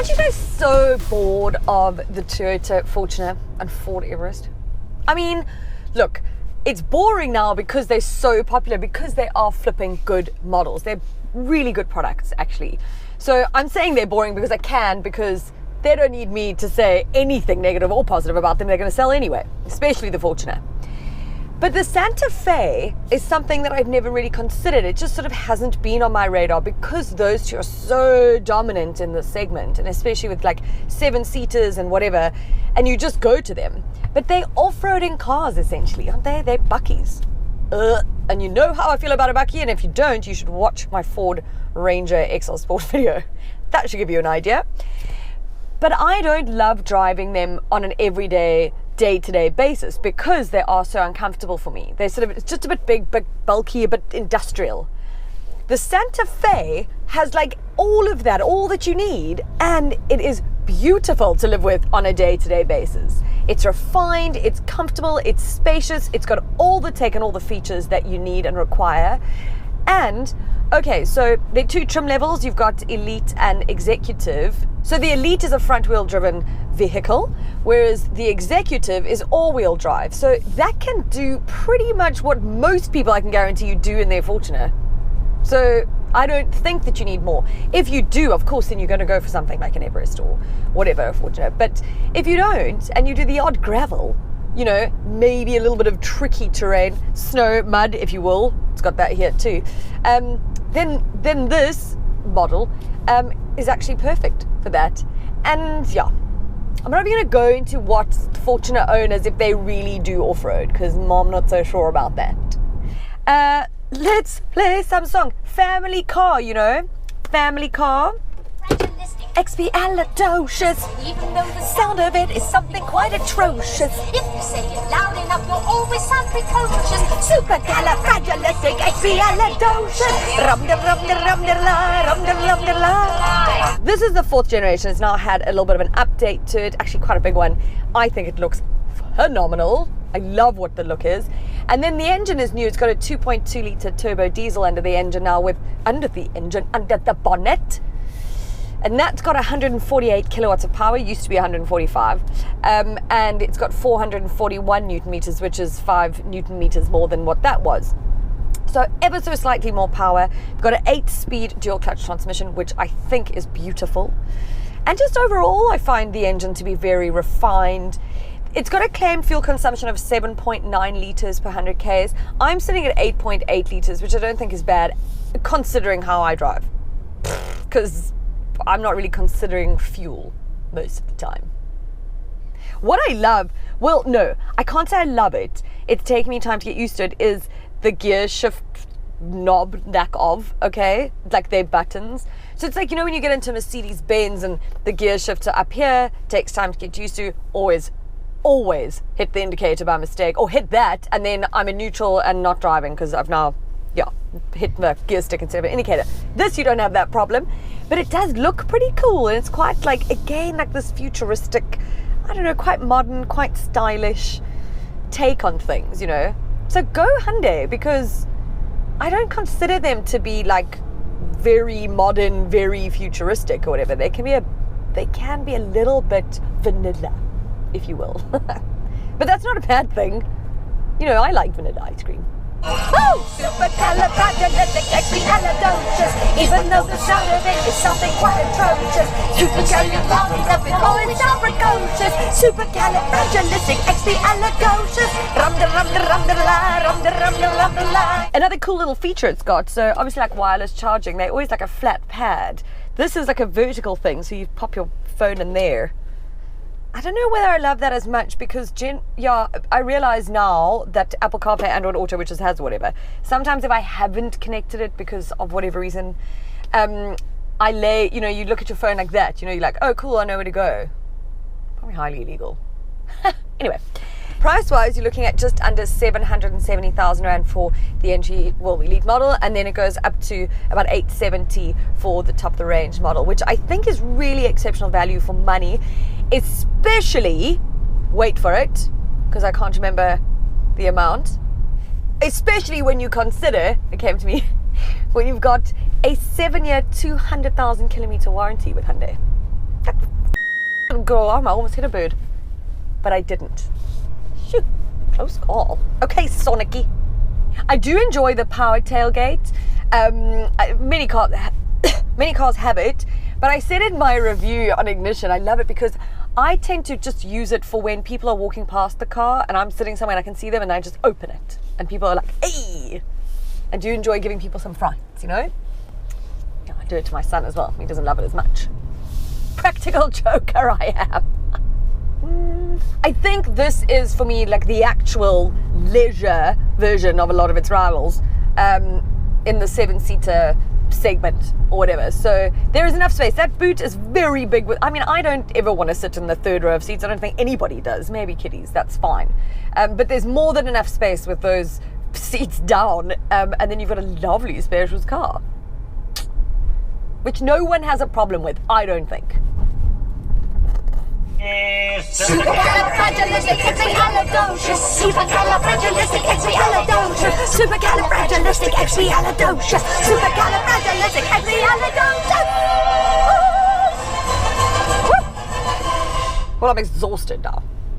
Aren't you guys so bored of the Toyota Fortuner and Ford Everest? I mean, look, it's boring now because they're so popular, because they are flipping good models. They're really good products, actually. So I'm saying they're boring because I can, because they don't need me to say anything negative or positive about them. They're going to sell anyway, especially the Fortuner. But the Santa Fe is something that I've never really considered. It just sort of hasn't been on my radar because those two are so dominant in this segment, and especially with like 7-seaters and whatever, and you just go to them. But they're off-roading cars essentially, aren't they? They're buckies. And you know how I feel about a bucky, and if you don't, you should watch my Ford Ranger XL Sport video. That should give you an idea. But I don't love driving them on an everyday, day-to-day basis because they are so uncomfortable for me. They're sort of, it's just a bit big, bit bulky, a bit industrial. The Santa Fe has like all of that, all that you need, and it is beautiful to live with on a day-to-day basis. It's refined, it's comfortable, it's spacious, it's got all the tech and all the features that you need and require. And okay, so there are two trim levels. You've got Elite and Executive. So the Elite is a front-wheel driven vehicle, whereas the Executive is all-wheel drive. So that can do pretty much what most people, I can guarantee you, do in their Fortuner. So I don't think that you need more. If you do, of course, then you're going to go for something like an Everest or whatever, Fortuner. But if you don't, and you do the odd gravel, you know, maybe a little bit of tricky terrain, snow, mud, if you will, it's got that here too, then this model is actually perfect for that. And yeah, I'm not even going to go into what Fortuner owners, if they really do off-road, because Mom not so sure about that. Let's play some song. Family car, you know, family car. Expialidocious, even though the sound of it is something quite atrocious. If you say it loud enough, you'll always sound precocious. Supercalifragilistic, expialidocious. Rum-de-rum-de-rum-de-la, This is the 4th generation. It's now had a little bit of an update to it, actually quite a big one. I think it looks phenomenal. I love what the look is. And then the engine is new. It's got a 2.2 litre turbo diesel under the engine now, under the bonnet. And that's got 148 kilowatts of power, used to be 145. And it's got 441 newton meters, which is 5 newton meters more than what that was. So ever so slightly more power. We've got an 8-speed dual clutch transmission, which I think is beautiful. And just overall, I find the engine to be very refined. It's got a claimed fuel consumption of 7.9 litres per 100 Ks. I'm sitting at 8.8 litres, which I don't think is bad, considering how I drive. Because I'm not really considering fuel most of the time. What I love, well, no, I can't say I love it. It's taking me time to get used to it, is the gear shift knob okay? Like their buttons. So it's like, you know, when you get into Mercedes-Benz and the gear shifts are up here, takes time to get used to, always hit the indicator by mistake, or hit that, and then I'm in neutral and not driving because I've now, hit the gear stick instead of an indicator. This, you don't have that problem, but it does look pretty cool, and it's quite like, again, like this futuristic, I don't know, quite modern, quite stylish take on things, you know. So go Hyundai, because I don't consider them to be like very modern, very futuristic or whatever. They can be a little bit vanilla, if you will. But that's not a bad thing. You know, I like vanilla ice cream. Oh, supercalifragilisticexpialidocious, even though the sound of it is something quite atrocious. Supercalifragilistic, it always sounds precocious. Supercalifragilisticexpialidocious. Rum-de-rum-de-rum-de-la. Another cool little feature it's got, so obviously like wireless charging, they're always like a flat pad. This is like a vertical thing, so you pop your phone in there. I don't know whether I love that as much because, I realize now that Apple CarPlay, Android Auto, which has whatever, sometimes if I haven't connected it because of whatever reason, you look at your phone like that, you're like, oh, cool, I know where to go. Probably highly illegal. Anyway, price-wise, you're looking at just under 770,000 Rand for the Elite model, and then it goes up to about 870 for the top of the range model, which I think is really exceptional value for money. Especially, wait for it, because I can't remember the amount, especially when you consider, it came to me, when you've got a 7-year, 200,000 kilometer warranty with Hyundai. That Girl, I almost hit a bird. But I didn't. Shoo, close call. Okay, Sonicky. I do enjoy the power tailgate. Many cars have it, but I said in my review on Ignition, I love it because I tend to just use it for when people are walking past the car and I'm sitting somewhere and I can see them and I just open it. And people are like, hey! I do enjoy giving people some frights, you know? Yeah, I do it to my son as well. He doesn't love it as much. Practical joker I am. I think this is, for me, like the actual leisure version of a lot of its rivals in the 7-seater segment or whatever. So there is enough space. That boot is very big. I mean, I don't ever want to sit in the third row of seats. I don't think anybody does. Maybe kiddies, that's fine. But there's more than enough space with those seats down. And then you've got a lovely spacious car, which no one has a problem with, I don't think. Supercalifragilisticexpialidocious. Supercalifragilisticexpialidocious. Supercalifragilisticexpialidocious. Supercalifragilisticexpialidocious. Well, I'm exhausted now.